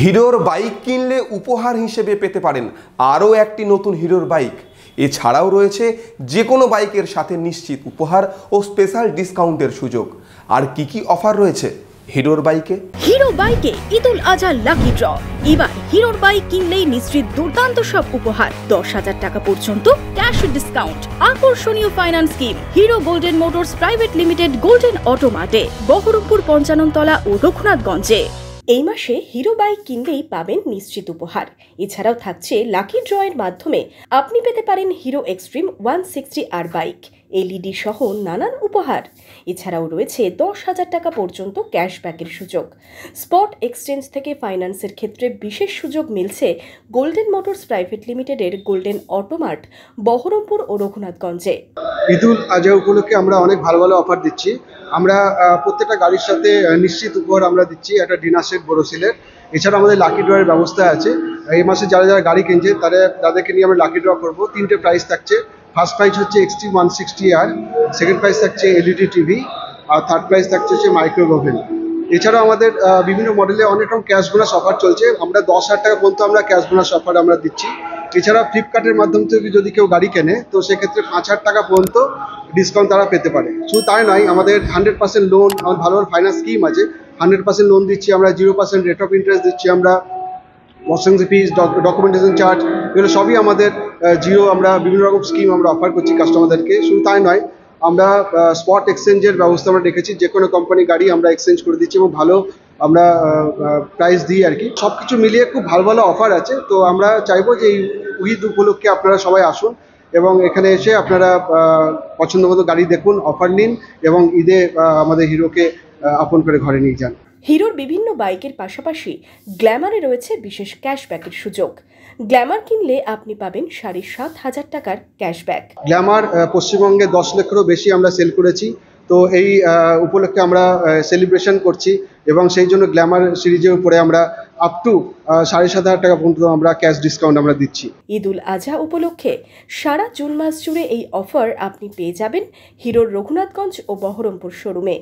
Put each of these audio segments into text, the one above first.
হিরোর বাইক কিনলে উপহার হিসেবে পেতে পারেন আরও একটি নতুন হিরোর বাইক। এছাড়াও রয়েছে যে কোনো বাইকের সাথে নিশ্চিত উপহার ও স্পেশাল ডিসকাউন্টের সুযোগ। আর কি অফার রয়েছে হিরোর বাইকে? হিরো বাইকে ঈদুল আজহা লাকি ড্র। এবার হিরোর বাইক কিনলেই নিশ্চিত দুর্দান্ত সব উপহার, 10,000 টাকা পর্যন্ত ক্যাশ ডিসকাউন্ট, আকর্ষণীয় finance scheme. Hero Golden Motors private limited, Golden auto মার্টে, বহরমপুর 55 তলা ও রঘুনাথগঞ্জে। এই মাসে হিরো বাইক কিনলেই পাবেন নিশ্চিত উপহার। এছাড়াও থাকছে লাকি ড্র এর মাধ্যমে আপনি পেতে পারেন hero extreme 160R bike, LED সহ নানান উপহার। এছাড়াও রয়েছে 10,000 টাকা পর্যন্ত ক্যাশব্যাকের সুযোগ। স্পট এক্সচেঞ্জ থেকে ফাইন্যান্সের ক্ষেত্রে বিশেষ সুযোগ মিলছে গোল্ডেন মোটরস প্রাইভেট লিমিটেডের গোল্ডেন অটো মার্ট, বহরমপুর ও রঘুনাথগঞ্জে। ঈদুল আজহা উপলক্ষে আমরা অনেক ভালো ভালো অফার দিচ্ছি। আমরা প্রত্যেকটা গাড়ির সাথে নিশ্চিত উপহার আমরা দিচ্ছি একটা ডিনার সেট বোরোসিলের। এছাড়া আমাদের লাকি ড্রয়ের ব্যবস্থা আছে। এই মাসে যারা যারা গাড়ি কিনছে তাদেরকে নিয়ে আমরা লাকি ড্র করবো। 3টে প্রাইস থাকছে। ফার্স্ট প্রাইজ হচ্ছে এক্সট্রিম 160R, সেকেন্ড প্রাইজ থাকছে এলইডি টিভি, আর থার্ড প্রাইজ থাকছে হচ্ছে মাইক্রোওয়েভ ওভেন। এছাড়াও আমাদের বিভিন্ন মডেলে অনেক রকম ক্যাশ বোনাস অফার চলছে। আমরা 10,000 টাকা পর্যন্ত আমরা ক্যাশ বোনাস অফার আমরা দিচ্ছি। এছাড়া ফ্লিপকার্টের মাধ্যম থেকে যদি কেউ গাড়ি কেনে তো সেক্ষেত্রে 5,000 টাকা পর্যন্ত ডিসকাউন্ট তারা পেতে পারে। শুধু তাই নয়, আমাদের 100% লোন, আমাদের ভালো ভালো ফাইন্যান্স স্কিম আছে। 100% লোন দিচ্ছি আমরা, 0% রেট অফ ইন্টারেস্ট দিচ্ছি আমরা, প্রসেসিং ফিস, ডকুমেন্টেশন চার্জ, এগুলো সবই আমাদের জিরো। আমরা বিভিন্ন রকম স্কিম আমরা অফার করছি কাস্টমারদেরকে। শুধু তাই নয়, আমরা স্পট এক্সচেঞ্জের ব্যবস্থা আমরা রেখেছি। যে কোনো কোম্পানি গাড়ি আমরা এক্সচেঞ্জ করে দিচ্ছি এবং ভালো আমরা প্রাইস দিই আর কি। সব কিছু মিলিয়ে খুব ভালো ভালো অফার আছে। তো আমরা চাইবো যে এই ঈদ উপলক্ষে আপনারা সবাই আসুন এবং এখানে এসে আপনারা পছন্দ মতো গাড়ি দেখুন, অফার নিন এবং ঈদে আমাদের হিরোকে আপন করে ঘরে নিয়ে যান। হিরোর বিভিন্ন বাইকের পাশাপাশি গ্ল্যামারে রয়েছে বিশেষ ক্যাশব্যাকের সুযোগ। গ্ল্যামার কিনলে আপনি পাবেন 7,500 টাকার ক্যাশব্যাক। গ্ল্যামার পশ্চিমবঙ্গে 10 লক্ষেরও বেশি আমরা সেল করেছি। তো এই উপলক্ষে আমরা সেলিব্রেশন করছি এবং সেই জন্য গ্ল্যামার সিরিজের উপরে আমরা আপ টু 7,500 টাকা পর্যন্ত আমরা ক্যাশ ডিসকাউন্ট আমরা দিচ্ছি। ঈদুল আজহা উপলক্ষে সারা জুন মাস জুড়ে এই অফার আপনি পেয়ে যাবেন হিরোর রঘুনাথগঞ্জ ও বহরমপুর শোরুমে।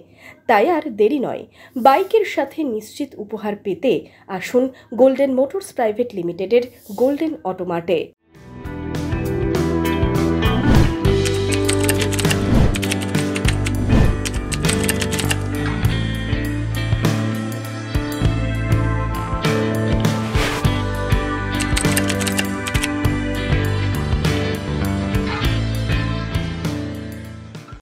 তাই আর দেরি নয়, বাইকের সাথে নিশ্চিত উপহার পেতে আসুন গোল্ডেন মোটরস প্রাইভেট লিমিটেডের গোল্ডেন অটো মার্টে।